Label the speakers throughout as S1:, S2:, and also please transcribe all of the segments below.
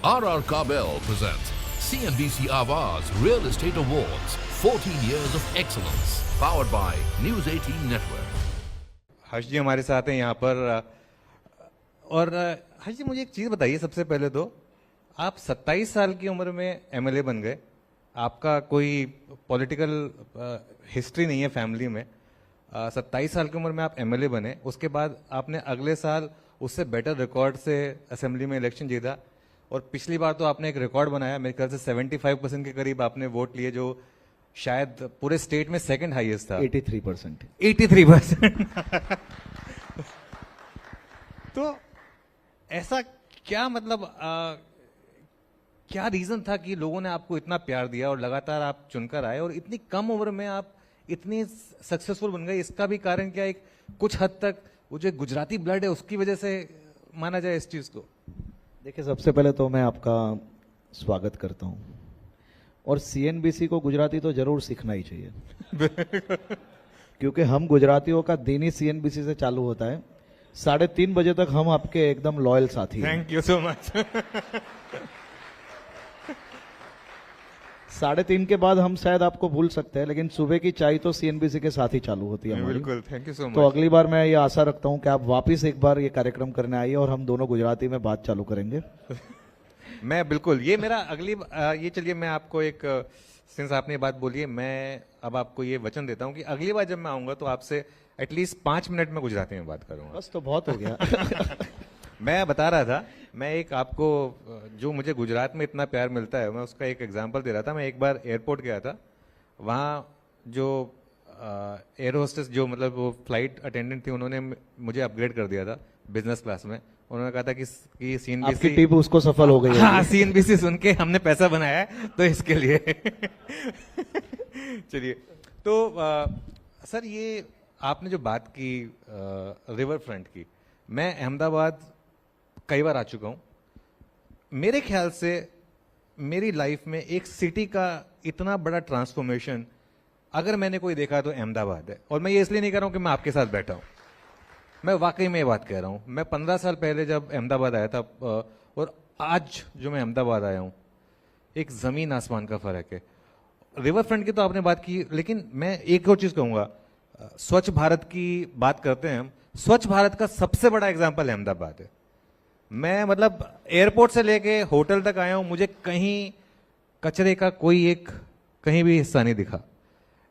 S1: RR Kabel presents CNBC Awaaz Real Estate Awards 14 Years of Excellence powered by News 18 Network।
S2: हर्ष जी हमारे साथ हैं यहाँ पर। और हर्ष जी मुझे एक चीज़ बताइए, सबसे पहले तो आप 27 साल की उम्र में एमएलए बन गए। आपका कोई पॉलिटिकल हिस्ट्री नहीं है फैमिली में। 27 साल की उम्र में आप एमएलए बने, उसके बाद आपने अगले साल उससे बेटर रिकॉर्ड से असेंबली में इलेक्शन जीता। और पिछली बार तो आपने एक रिकॉर्ड बनाया, मेरे ख्याल से 75% के करीब आपने वोट लिए, जो शायद पूरे स्टेट में सेकंड हाईएस्ट था।
S3: 83%।
S2: 83%। तो ऐसा क्या मतलब क्या रीजन था कि लोगों ने आपको इतना प्यार दिया और लगातार आप चुनकर आए और इतनी कम उम्र में आप इतनी सक्सेसफुल बन गए? इसका भी कारण क्या, एक कुछ हद तक वो जो गुजराती ब्लड है उसकी वजह से माना जाए इस चीज को?
S3: देखिए, सबसे पहले तो मैं आपका स्वागत करता हूं, और सीएनबीसी को गुजराती तो जरूर सीखना ही चाहिए। क्योंकि हम गुजरातियों का दिन ही सीएनबीसी से चालू होता है। 3:30 बजे तक हम आपके एकदम लॉयल साथी हैं।
S2: Thank you so much.
S3: 3:30 के बाद हम शायद आपको भूल सकते हैं, लेकिन सुबह की चाय तो सीएनबीसी के साथ ही चालू होती है हमारी।
S2: बिल्कुल, थैंक यू सो मच।
S3: तो अगली बार मैं ये आशा रखता हूं कि आप वापस एक बार ये कार्यक्रम करने आइए और हम दोनों गुजराती में बात चालू करेंगे।
S2: मैं बिल्कुल, ये मेरा अगली ये चलिए मैं आपको एक सिंस आपने ये बात बोली है, मैं अब आपको ये वचन देता हूँ कि अगली बार जब मैं आऊंगा तो आपसे एटलीस्ट 5 मिनट में गुजराती में बात करूंगा।
S3: बस तो बहुत हो गया।
S2: मैं बता रहा था, मैं एक आपको जो मुझे गुजरात में इतना प्यार मिलता है, मैं उसका एक एग्जांपल दे रहा था। मैं एक बार एयरपोर्ट गया था, वहाँ जो एयर होस्टेस जो मतलब वो फ्लाइट अटेंडेंट थी, उन्होंने मुझे अपग्रेड कर दिया था बिजनेस क्लास में। उन्होंने कहा था कि सीएनबीसी
S3: आपकी टिप उसको सफल हो गई।
S2: हाँ, सीएनबीसी सुन के हमने पैसा बनाया है तो इसके लिए। चलिए, तो सर ये आपने जो बात की रिवर फ्रंट की, मैं अहमदाबाद कई बार आ चुका हूं। मेरे ख्याल से मेरी लाइफ में एक सिटी का इतना बड़ा ट्रांसफॉर्मेशन अगर मैंने कोई देखा तो अहमदाबाद है। और मैं ये इसलिए नहीं कह रहा हूं कि मैं आपके साथ बैठा हूं, मैं वाकई में ये बात कह रहा हूं। मैं 15 साल पहले जब अहमदाबाद आया था और आज जो मैं अहमदाबाद आया हूं, एक जमीन आसमान का फर्क है। रिवर फ्रंट की तो आपने बात की, लेकिन मैं एक और चीज कहूंगा, स्वच्छ भारत की बात करते हैं हम, स्वच्छ भारत का सबसे बड़ा एग्जाम्पल अहमदाबाद है। मैं मतलब एयरपोर्ट से लेके होटल तक आया हूं, मुझे कहीं कचरे का कोई एक कहीं भी हिस्सा नहीं दिखा।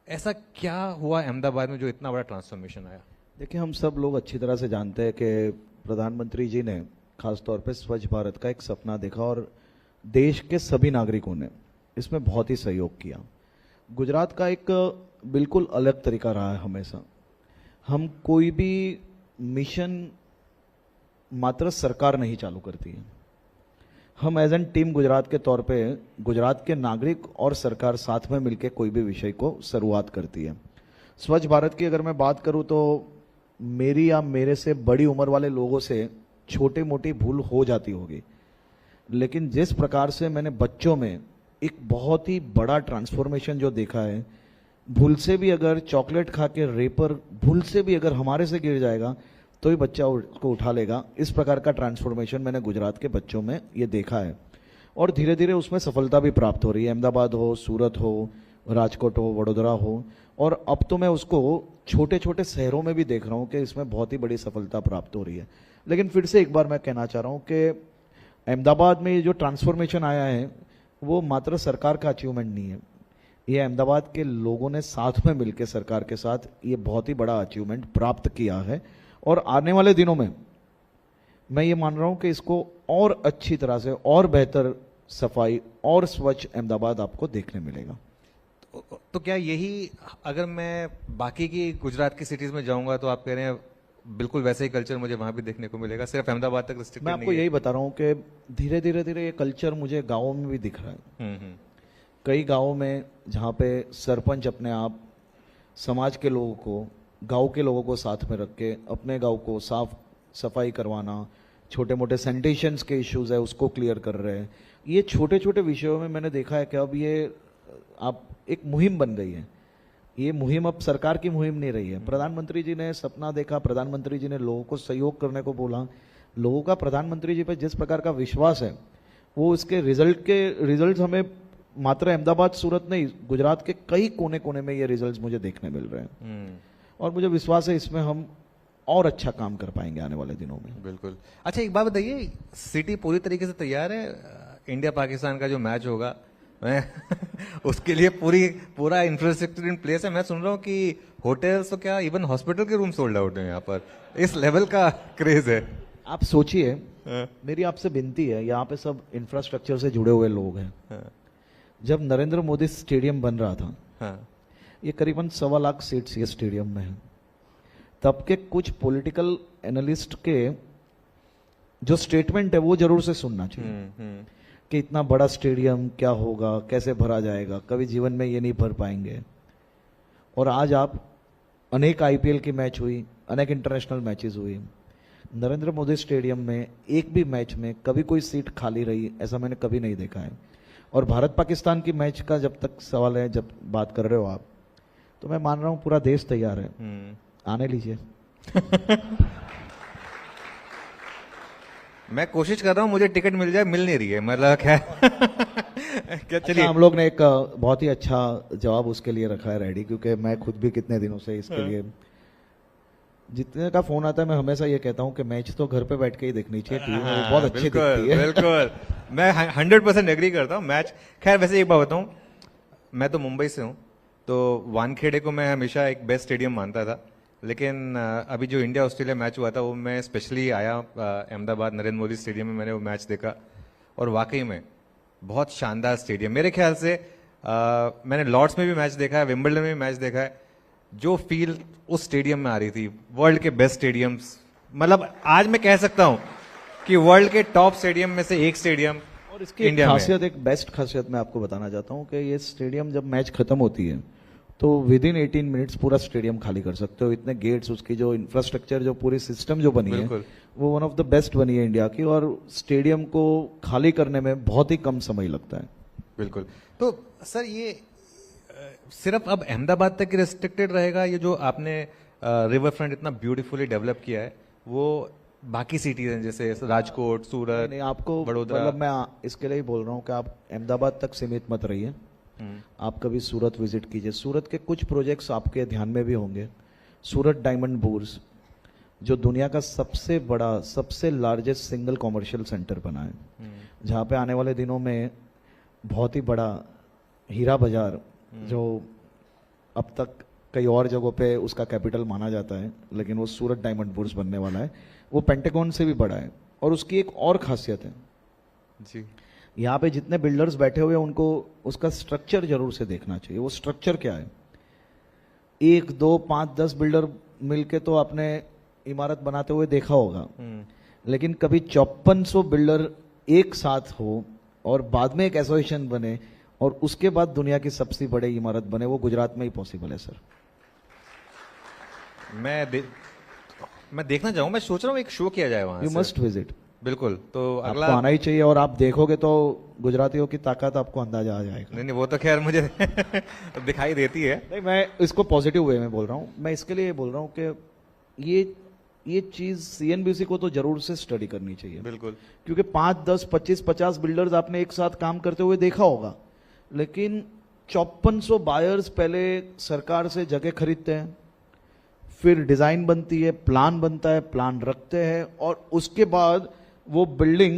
S2: ऐसा क्या हुआ अहमदाबाद में जो इतना बड़ा ट्रांसफॉर्मेशन आया?
S3: देखिए, हम सब लोग अच्छी तरह से जानते हैं कि प्रधानमंत्री जी ने खासतौर पे स्वच्छ भारत का एक सपना देखा और देश के सभी नागरिकों ने इसमें बहुत ही सहयोग किया। गुजरात का एक बिल्कुल अलग तरीका रहा है हमेशा। हम कोई भी मिशन मात्र सरकार नहीं चालू करती है, हम एज एन टीम गुजरात के तौर पे गुजरात के नागरिक और सरकार साथ में मिलकर कोई भी विषय को शुरुआत करती है। स्वच्छ भारत की अगर मैं बात करूं तो मेरी या मेरे से बड़ी उम्र वाले लोगों से छोटी मोटी भूल हो जाती होगी, लेकिन जिस प्रकार से मैंने बच्चों में एक बहुत ही बड़ा ट्रांसफॉर्मेशन जो देखा है, भूल से भी अगर चॉकलेट खा के रेपर भूल से भी अगर हमारे से गिर जाएगा तो ही बच्चा उसको उठा लेगा। इस प्रकार का ट्रांसफॉर्मेशन मैंने गुजरात के बच्चों में ये देखा है और धीरे धीरे उसमें सफलता भी प्राप्त हो रही है। अहमदाबाद हो, सूरत हो, राजकोट हो, वडोदरा हो, और अब तो मैं उसको छोटे छोटे शहरों में भी देख रहा हूँ कि इसमें बहुत ही बड़ी सफलता प्राप्त हो रही है। लेकिन फिर से एक बार मैं कहना चाह रहा हूँ कि अहमदाबाद में ये जो ट्रांसफॉर्मेशन आया है वो मात्र सरकार का अचीवमेंट नहीं है, ये अहमदाबाद के लोगों ने साथ में मिलकर सरकार के साथ ये बहुत ही बड़ा अचीवमेंट प्राप्त किया है। और आने वाले दिनों में मैं ये मान रहा हूं कि इसको और अच्छी तरह से और बेहतर सफाई और स्वच्छ अहमदाबाद आपको देखने मिलेगा।
S2: तो क्या यही, अगर मैं बाकी की गुजरात की सिटीज में जाऊंगा तो आप कह रहे हैं बिल्कुल वैसे ही कल्चर मुझे वहां भी देखने को मिलेगा, सिर्फ अहमदाबाद तक रिस्ट्रिक्टेड
S3: मैं
S2: नहीं
S3: आपको
S2: है?
S3: यही बता रहा हूं कि धीरे धीरे धीरे ये कल्चर मुझे गाँवों में भी दिख रहा है। कई गाँवों में जहाँ पे सरपंच अपने आप समाज के लोगों को, गांव के लोगों को साथ में रख के अपने गांव को साफ सफाई करवाना, छोटे मोटे सैनिटेशंस के इश्यूज है उसको क्लियर कर रहे हैं। ये छोटे छोटे विषयों में मैंने देखा है कि अब ये आप एक मुहिम बन गई है। ये मुहिम अब सरकार की मुहिम नहीं रही है। प्रधानमंत्री जी ने सपना देखा, प्रधानमंत्री जी ने लोगों को सहयोग करने को बोला, लोगों का प्रधानमंत्री जी पे जिस प्रकार का विश्वास है वो इसके रिजल्ट हमें मात्र अहमदाबाद सूरत नहीं, गुजरात के कई कोने कोने में ये रिजल्ट्स मुझे देखने मिल रहे हैं। और मुझे विश्वास है इसमें हम और अच्छा काम कर पाएंगे आने वाले दिनों में।
S2: बिल्कुल। अच्छा, एक बात बताइए, सिटी पूरी तरीके से तैयार है? इंडिया पाकिस्तान का जो मैच होगा, मैं उसके लिए पूरा इंफ्रास्ट्रक्चर इन प्लेस है। मैं सुन रहा हूँ कि होटल्स तो क्या, इवन हॉस्पिटल के रूम सोल्ड आउट हैं यहाँ पर, इस लेवल का क्रेज है।
S3: आप सोचिए, मेरी आपसे विनती है, यहाँ पे सब इंफ्रास्ट्रक्चर से जुड़े हुए लोग हैं। जब नरेंद्र मोदी स्टेडियम बन रहा था, ये करीबन 1.25 लाख सीट्स ये स्टेडियम में है। तब के कुछ पॉलिटिकल एनालिस्ट के जो स्टेटमेंट है वो जरूर से सुनना चाहिए कि इतना बड़ा स्टेडियम क्या होगा, कैसे भरा जाएगा, कभी जीवन में ये नहीं भर पाएंगे। और आज आप अनेक आईपीएल की मैच हुई, अनेक इंटरनेशनल मैचेस हुई, नरेंद्र मोदी स्टेडियम में एक भी मैच में कभी कोई सीट खाली रही ऐसा मैंने कभी नहीं देखा है। और भारत पाकिस्तान की मैच का जब तक सवाल है, जब बात कर रहे हो आप, तो मैं मान रहा हूं पूरा देश तैयार है, आने लीजिए।
S2: मैं कोशिश कर रहा हूं मुझे टिकट मिल जाए, मिल नहीं रही है, मतलब क्या क्या चलिए।
S3: हम लोग ने एक बहुत ही अच्छा जवाब उसके लिए रखा है रेडी, क्योंकि मैं खुद भी कितने दिनों से इसके लिए, जितने का फोन आता है मैं हमेशा ये कहता हूं कि मैच तो घर पे बैठ के ही देखनी चाहिए, टीवी में बहुत अच्छी दिखती है।
S2: बिल्कुल, मैं 100% एग्री करता हूं। मैच, खैर वैसे एक बात बताऊं, मैं तो मुंबई से हूं, तो वानखेड़े को मैं हमेशा एक बेस्ट स्टेडियम मानता था। लेकिन अभी जो इंडिया ऑस्ट्रेलिया मैच हुआ था, वो मैं स्पेशली आया अहमदाबाद नरेंद्र मोदी स्टेडियम में, मैंने वो मैच देखा और वाकई में बहुत शानदार स्टेडियम। मेरे ख्याल से मैंने लॉर्ड्स में भी मैच देखा है, विंबलडन में भी मैच देखा है, जो फील उस स्टेडियम में आ रही थी, वर्ल्ड के बेस्ट स्टेडियम्स, मतलब आज मैं कह सकता हूं कि वर्ल्ड के टॉप स्टेडियम में से एक स्टेडियम
S3: और इसकी इंडिया खासियत, एक बेस्ट खासियत मैं आपको बताना चाहता हूं कि ये स्टेडियम जब मैच खत्म होती है तो विद इन 18 मिनट्स पूरा स्टेडियम खाली कर सकते हो। इतने गेट्स, उसकी जो इंफ्रास्ट्रक्चर, जो पूरी सिस्टम जो बनी है, वो वन ऑफ द बेस्ट बनी है इंडिया की, और स्टेडियम को खाली करने में बहुत ही कम समय लगता है।
S2: बिल्कुल। तो सर, ये सिर्फ अब अहमदाबाद तक रिस्ट्रिक्टेड रहेगा? ये जो आपने रिवर फ्रंट इतना ब्यूटीफुली डेवलप किया है, वो बाकी सिटीज हैं जैसे राजकोट, सूरत,
S3: नहीं, आपको
S2: बड़ोदरा,
S3: मतलब मैं इसके लिए ही बोल रहा हूँ कि आप अहमदाबाद तक सीमित मत रहिए, आप कभी सूरत विजिट कीजिए। सूरत के कुछ प्रोजेक्ट्स आपके ध्यान में भी होंगे। सूरत डायमंड बुर्स, जो दुनिया का सबसे बड़ा, सबसे लार्जेस्ट सिंगल कॉमर्शियल सेंटर बना है, जहाँ पे आने वाले दिनों में बहुत ही बड़ा हीरा बाजार, जो अब तक कई और जगहों पे उसका कैपिटल माना जाता है, लेकिन वो सूरत डायमंड बुर्स बनने वाला है। वो पेंटागन से भी बड़ा है। और उसकी एक और खासियत है जी, यहाँ पे जितने बिल्डर्स बैठे हुए हैं उनको उसका स्ट्रक्चर जरूर से देखना चाहिए। वो स्ट्रक्चर क्या है? 1, 2, 5, 10 बिल्डर मिलके तो आपने इमारत बनाते हुए देखा होगा, लेकिन कभी 5400 बिल्डर एक साथ हो और बाद में एक एसोसिएशन बने और उसके बाद दुनिया की सबसे बड़ी इमारत बने, वो गुजरात में ही पॉसिबल है सर।
S2: मैं देखना चाहूंगा, मैं सोच रहा हूँ एक शो किया जाए वहां।
S3: You must visit.
S2: बिल्कुल। तो अगला
S3: आपको आना ही चाहिए, और आप देखोगे तो गुजरातियों की ताकत आपको अंदाजा आ जाएगा।
S2: नहीं, वो तो खैर मुझे दिखाई देती है।
S3: नहीं, मैं इसको पॉजिटिव वे में बोल रहा हूँ। मैं इसके लिए बोल रहा हूँ कि ये चीज सीएनबीसी को तो जरूर से स्टडी करनी चाहिए।
S2: बिल्कुल।
S3: क्योंकि 5, 10, 25, 50 बिल्डर्स आपने एक साथ काम करते हुए देखा होगा, लेकिन 5400 बायर्स पहले सरकार से जगह खरीदते हैं, फिर डिजाइन बनती है, प्लान बनता है, प्लान रखते हैं, और उसके बाद वो बिल्डिंग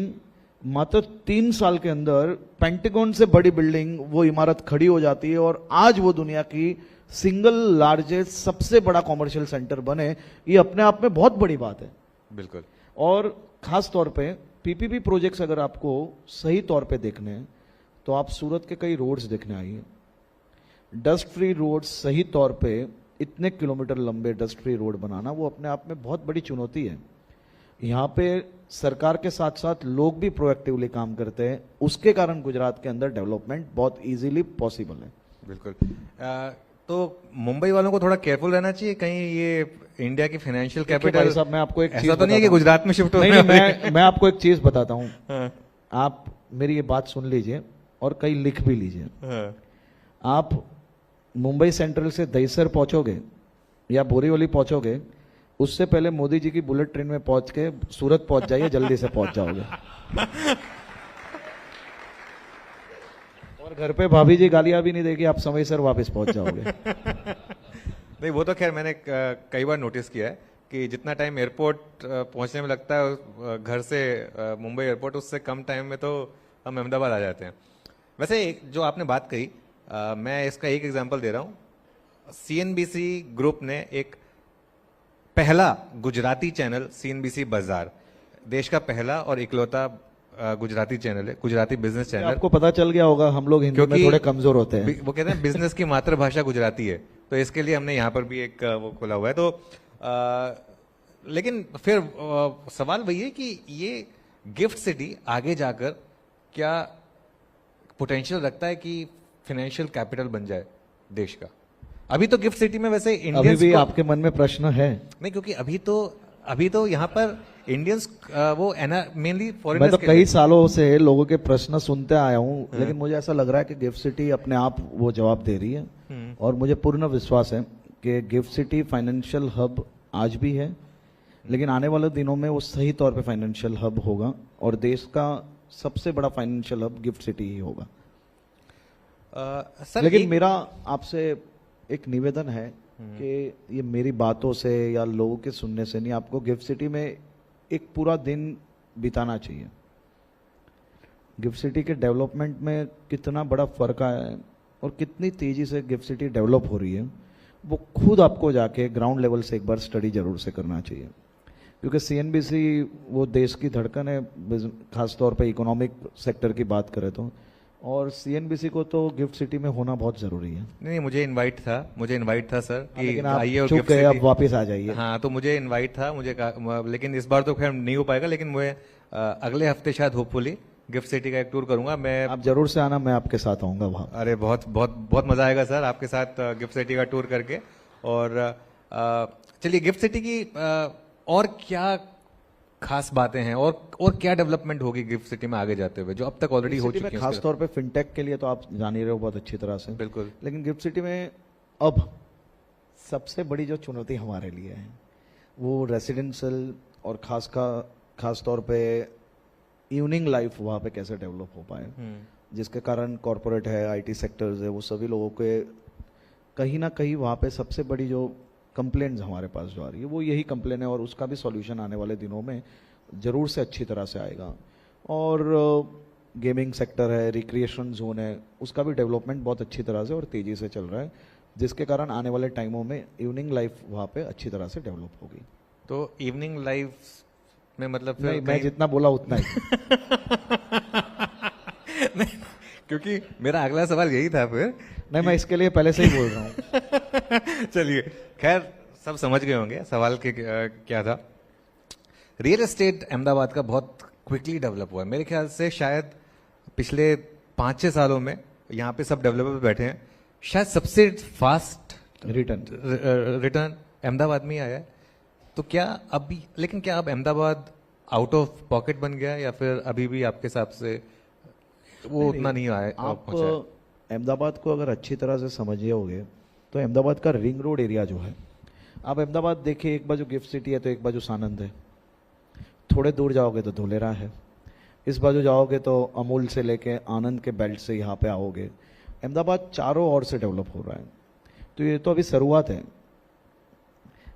S3: मात्र 3 साल के अंदर पेंटागन से बड़ी बिल्डिंग, वो इमारत खड़ी हो जाती है, और आज वो दुनिया की सिंगल लार्जेस्ट, सबसे बड़ा कॉमर्शियल सेंटर बने। ये अपने आप में बहुत बड़ी बात है।
S2: बिल्कुल।
S3: और खास तौर पे पीपीपी प्रोजेक्ट्स अगर आपको सही तौर पे देखने हैं तो आप सूरत के कई रोड्स देखने आइए। डस्ट फ्री रोड, सही तौर पे इतने किलोमीटर लंबे डस्ट फ्री रोड बनाना, वो अपने आप में बहुत बड़ी चुनौती है। यहाँ पे सरकार के साथ साथ लोग भी प्रोएक्टिवली काम करते हैं, उसके कारण गुजरात के अंदर डेवलपमेंट बहुत इजीली पॉसिबल है।
S2: बिल्कुल। तो मुंबई वालों को थोड़ा केयरफुल रहना चाहिए, कहीं ये इंडिया की फाइनेंशियल कैपिटल।
S3: साहब, मैं आपको एक चीज
S2: ऐसा तो नहीं है कि गुजरात में शिफ्ट हो
S3: नहीं, मैं आपको एक चीज बताता हूँ।
S2: हाँ।
S3: आप मेरी ये बात सुन लीजिए और कहीं लिख भी लीजिए।
S2: हाँ।
S3: आप मुंबई सेंट्रल से दहीसर पहुंचोगे या बोरीवली पहुंचोगे, उससे पहले मोदी जी की बुलेट ट्रेन में पहुंच के सूरत पहुंच जाइए, जल्दी से पहुंच जाओगे। और घर पे भाभी जी गालियां भी नहीं देगी, आप समय से वापस पहुंच जाओगे।
S2: नहीं, वो तो खैर मैंने कई बार नोटिस किया है कि जितना टाइम एयरपोर्ट पहुंचने में लगता है घर से मुंबई एयरपोर्ट, उससे कम टाइम में तो हम अहमदाबाद आ जाते हैं। वैसे जो आपने बात कही, मैं इसका एक एग्जांपल दे रहा हूँ। सीएनबीसी ग्रुप ने एक पहला गुजराती चैनल सीएनबीसी बाजार, देश का पहला और इकलौता गुजराती चैनल है, गुजराती बिजनेस चैनल।
S3: आपको पता चल गया होगा, हम लोग हिंदी में थोड़े कमजोर होते हैं।
S2: वो कहते हैं बिजनेस की मातृभाषा गुजराती है, तो इसके लिए हमने यहाँ पर भी एक वो खोला हुआ है। तो लेकिन फिर सवाल वही है कि ये गिफ्ट सिटी आगे जाकर क्या पोटेंशियल रखता है कि फाइनेंशियल कैपिटल बन जाए देश का? अभी तो गिफ्ट सिटी में वैसे
S3: अभी भी आपके मन में प्रश्न है?
S2: नहीं, क्योंकि अभी तो यहाँ पर इंडियंस वो मेनली
S3: मैं
S2: फॉरेनर्स
S3: तो कई सालों से लोगों के प्रश्न सुनते आया हूँ, लेकिन मुझे ऐसा लग रहा है कि गिफ्ट सिटी अपने आप वो जवाब दे रही है। और मुझे पूर्ण विश्वास है कि गिफ्ट सिटी फाइनेंशियल हब आज भी है, लेकिन आने वाले दिनों में वो सही तौर पे फाइनेंशियल हब होगा और देश का सबसे बड़ा फाइनेंशियल हब गिफ्ट सिटी ही होगा।
S2: सर,
S3: लेकिन मेरा आपसे एक निवेदन है कि ये मेरी बातों से या लोगों के सुनने से नहीं, आपको गिफ्ट सिटी में एक पूरा दिन बिताना चाहिए। गिफ्ट सिटी के डेवलपमेंट में कितना बड़ा फर्क आया है और कितनी तेजी से गिफ्ट सिटी डेवलप हो रही है, वो खुद आपको जाके ग्राउंड लेवल से एक बार स्टडी जरूर से करना चाहिए। क्योंकि सीएनबीसी वो देश की धड़कन है, खासतौर पे इकोनॉमिक सेक्टर की बात करें तो, और सीएनबीसी को तो गिफ्ट सिटी में होना बहुत जरूरी है।
S2: नहीं, मुझे इनवाइट था सर कि
S3: लेकिन आप
S2: आइए और
S3: चुप
S2: गिफ्ट
S3: गए,
S2: सिटी।
S3: अब वापस आ जाइए।
S2: हाँ, तो मुझे इनवाइट था, लेकिन इस बार तो खैर नहीं हो पाएगा। लेकिन मैं अगले हफ्ते शायद होपफुली गिफ्ट सिटी का एक टूर करूंगा। मैं
S3: आप जरूर से आना, मैं आपके साथ आऊंगा वहां।
S2: अरे बहुत बहुत बहुत मजा आएगा सर आपके साथ गिफ्ट सिटी का टूर करके। और चलिए, गिफ्ट सिटी की और क्या खास बातें हैं और क्या डेवलपमेंट होगी गिफ्ट सिटी में आगे जाते हुए, जो अब तक ऑलरेडी हो चुकी है?
S3: खास तौर पे फिनटेक के लिए तो आप जान ही रहे हो बहुत अच्छी तरह से।
S2: बिल्कुल।
S3: लेकिन गिफ्ट सिटी में अब सबसे बड़ी जो चुनौती हमारे लिए है वो रेसिडेंशियल और खास तौर पे इवनिंग लाइफ वहाँ पे कैसे डेवलप हो पाए, जिसके कारण कॉरपोरेट है, आईटी सेक्टर्स है, वो सभी लोगों के कहीं ना कहीं वहाँ पे सबसे बड़ी जो कंप्लेंट्स हमारे पास जो आ रही है वो यही कंप्लेन है, और उसका भी सॉल्यूशन आने वाले दिनों में जरूर से अच्छी तरह से आएगा। और गेमिंग सेक्टर है, रिक्रिएशन जोन है, उसका भी डेवलपमेंट बहुत अच्छी तरह से और तेजी से चल रहा है, जिसके कारण आने वाले टाइमों में इवनिंग लाइफ वहाँ पे अच्छी तरह से डेवलप होगी।
S2: तो इवनिंग लाइफ में मतलब फिर
S3: नहीं, मैं जितना बोला उतना ही।
S2: नहीं, क्योंकि मेरा अगला सवाल यही था फिर।
S3: नहीं, मैं इसके लिए पहले से ही बोल रहा हूँ।
S2: चलिए, खैर सब समझ गए होंगे सवाल के क्या था। रियल एस्टेट अहमदाबाद का बहुत क्विकली डेवलप हुआ है। मेरे ख्याल से शायद पिछले 5-6 सालों में यहाँ पे सब डेवलपर बैठे हैं, शायद सबसे फास्ट रिटर्न अहमदाबाद में ही आया है। तो क्या अब अहमदाबाद आउट ऑफ पॉकेट बन गया, या फिर अभी भी आपके हिसाब से वो उतना नहीं आया?
S3: आप अहमदाबाद को अगर अच्छी तरह से समझे होगे तो अहमदाबाद का रिंग रोड एरिया जो है, आप अहमदाबाद देखिए, एक बाजू गिफ्ट सिटी है तो एक बाजू सानंद है, थोड़े दूर जाओगे तो धोलेरा है, इस बाजू जाओगे तो अमूल से लेके आनंद के बेल्ट से यहाँ पे आओगे। अहमदाबाद चारों ओर से डेवलप हो रहा है, तो ये तो अभी शुरुआत है,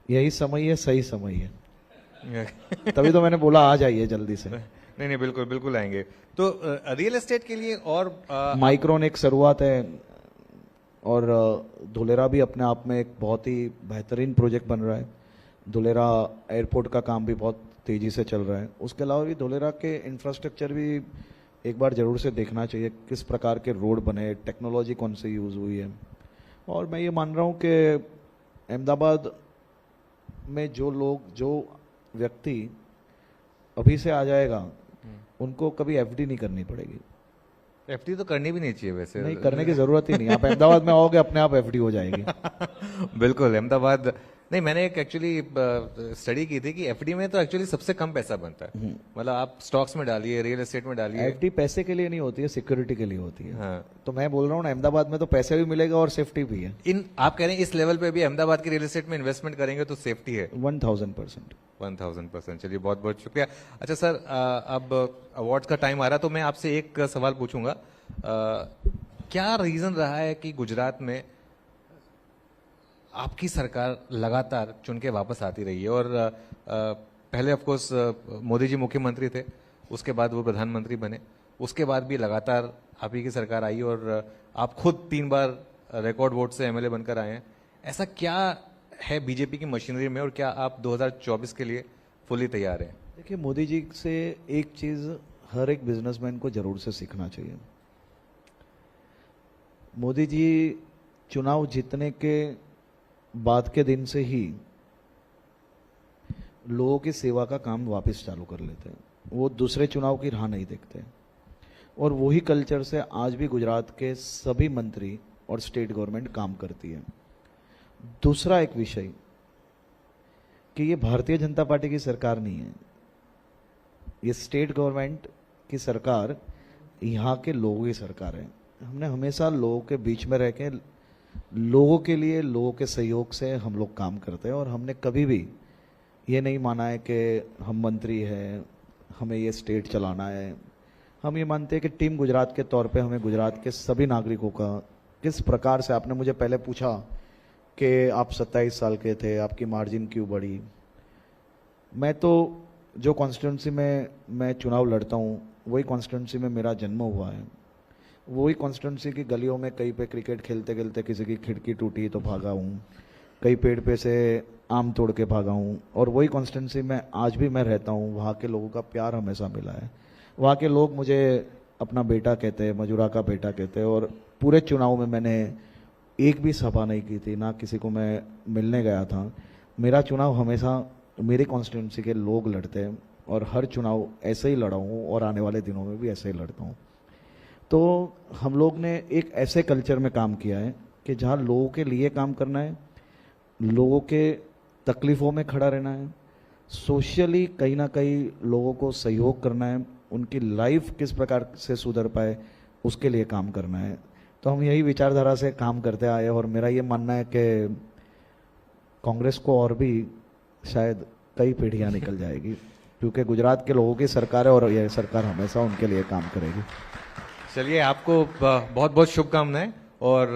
S3: यही समय है, सही समय है। तभी तो मैंने बोला आ जाइए जल्दी से।
S2: नहीं, बिल्कुल बिल्कुल आएंगे। तो रियल एस्टेट के लिए और
S3: माइक्रोन एक शुरुआत है, और धुलेरा भी अपने आप में एक बहुत ही बेहतरीन प्रोजेक्ट बन रहा है। धुलेरा एयरपोर्ट का काम भी बहुत तेजी से चल रहा है। उसके अलावा भी धुलेरा के इंफ्रास्ट्रक्चर भी एक बार जरूर से देखना चाहिए, किस प्रकार के रोड बने, टेक्नोलॉजी कौन सी यूज हुई है। और मैं ये मान रहा हूँ कि अहमदाबाद में जो व्यक्ति अभी से आ जाएगा उनको कभी एफडी नहीं करनी पड़ेगी।
S2: एफडी तो करनी भी नहीं चाहिए वैसे।
S3: नहीं, करने की जरूरत ही नहीं। आप अहमदाबाद में आओगे अपने आप एफडी हो जाएगी।
S2: बिल्कुल, अहमदाबाद नहीं, मैंने एक एक्चुअली स्टडी की थी कि एफडी में तो एक्चुअली सबसे कम पैसा बनता है। मतलब आप स्टॉक्स में डालिए, रियल एस्टेट में डालिए।
S3: एफडी पैसे के लिए नहीं होती है, सिक्योरिटी के लिए होती है।
S2: हाँ।
S3: तो मैं बोल रहा हूँ ना, अहमदाबाद में तो पैसे भी मिलेगा और सेफ्टी भी है।
S2: आप कह रहे हैं इस लेवल पे भी अहमदाबाद की रियल एस्टेट में इन्वेस्टमेंट करेंगे तो सेफ्टी है?
S3: 1000%।
S2: 1000%। चलिए, बहुत बहुत शुक्रिया। अच्छा सर, अब अवार्ड्स का टाइम आ रहा, तो मैं आपसे एक सवाल पूछूंगा। क्या रीजन रहा है कि गुजरात में आपकी सरकार लगातार चुन के वापस आती रही है? और पहले ऑफ कोर्स मोदी जी मुख्यमंत्री थे, उसके बाद वो प्रधानमंत्री बने, उसके बाद भी लगातार आप ही की सरकार आई और आप खुद 3 बार रिकॉर्ड वोट से एमएलए बनकर आए हैं। ऐसा क्या है बीजेपी की मशीनरी में और क्या आप 2024 के लिए फुली तैयार हैं?
S3: देखिए, मोदी जी से एक चीज हर एक बिजनेसमैन को जरूर से सीखना चाहिए। मोदी जी चुनाव जीतने के बाद के दिन से ही लोगों की सेवा का काम वापस चालू कर लेते हैं। वो दूसरे चुनाव की राह नहीं देखते और वही कल्चर से आज भी गुजरात के सभी मंत्री और स्टेट गवर्नमेंट काम करती है। दूसरा एक विषय कि ये भारतीय जनता पार्टी की सरकार नहीं है, ये स्टेट गवर्नमेंट की सरकार यहाँ के लोगों की सरकार है। हमने हमेशा लोगों के बीच में रह के लोगों के लिए, लोगों के सहयोग से हम लोग काम करते हैं और हमने कभी भी ये नहीं माना है कि हम मंत्री हैं, हमें ये स्टेट चलाना है। हम ये मानते हैं कि टीम गुजरात के तौर पे हमें गुजरात के सभी नागरिकों का किस प्रकार से, आपने मुझे पहले पूछा कि आप 27 साल के थे, आपकी मार्जिन क्यों बढ़ी। मैं तो जो कॉन्स्टिट्यूंसी में मैं चुनाव लड़ता हूँ वही कॉन्स्टिट्यूंसी में मेरा जन्म हुआ है, वही कॉन्स्टिट्यूंसी की गलियों में कहीं पे क्रिकेट खेलते खेलते किसी की खिड़की टूटी तो भागा हूँ, कई पेड़ पे से आम तोड़ के भागा हूँ और वही कॉन्स्टिट्यूंसी में आज भी मैं रहता हूँ। वहाँ के लोगों का प्यार हमेशा मिला है, वहाँ के लोग मुझे अपना बेटा कहते हैं, मजूरा का बेटा कहते हैं। और पूरे चुनाव में मैंने एक भी सभा नहीं की थी, ना किसी को मैं मिलने गया था। मेरा चुनाव हमेशा मेरे कॉन्स्टिट्यूंसी के लोग लड़ते हैं और हर चुनाव ऐसे ही लड़ा हूँ और आने वाले दिनों में भी ऐसे ही लड़ता हूँ। तो हम लोग ने एक ऐसे कल्चर में काम किया है कि जहाँ लोगों के लिए काम करना है, लोगों के तकलीफ़ों में खड़ा रहना है, सोशली कहीं ना कहीं लोगों को सहयोग करना है, उनकी लाइफ किस प्रकार से सुधर पाए उसके लिए काम करना है। तो हम यही विचारधारा से काम करते आए और मेरा ये मानना है कि कांग्रेस को और भी शायद कई पीढ़ियां निकल जाएगी, क्योंकि गुजरात के लोगों की सरकार है और यह सरकार हमेशा उनके लिए काम करेगी।
S2: चलिए, आपको बहुत बहुत शुभकामनाएं। और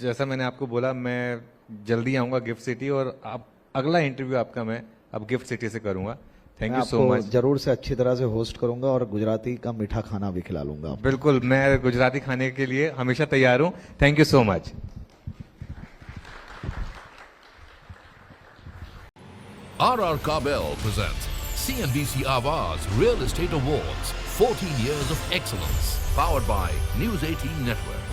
S2: जैसा मैंने आपको बोला, मैं जल्दी आऊँगा गिफ्ट सिटी और आप अगला इंटरव्यू आपका मैं अब गिफ्ट सिटी से करूँगा। Thank you so much.
S3: जरूर से अच्छी तरह से होस्ट करूंगा और गुजराती का मीठा खाना भी खिला लूंगा।
S2: बिल्कुल, मैं गुजराती खाने के लिए हमेशा तैयार हूँ। Thank you so much.
S1: RR Kabel presents CNBC Awaaz Real Estate Awards, 14 years of excellence, powered by News 18 Network.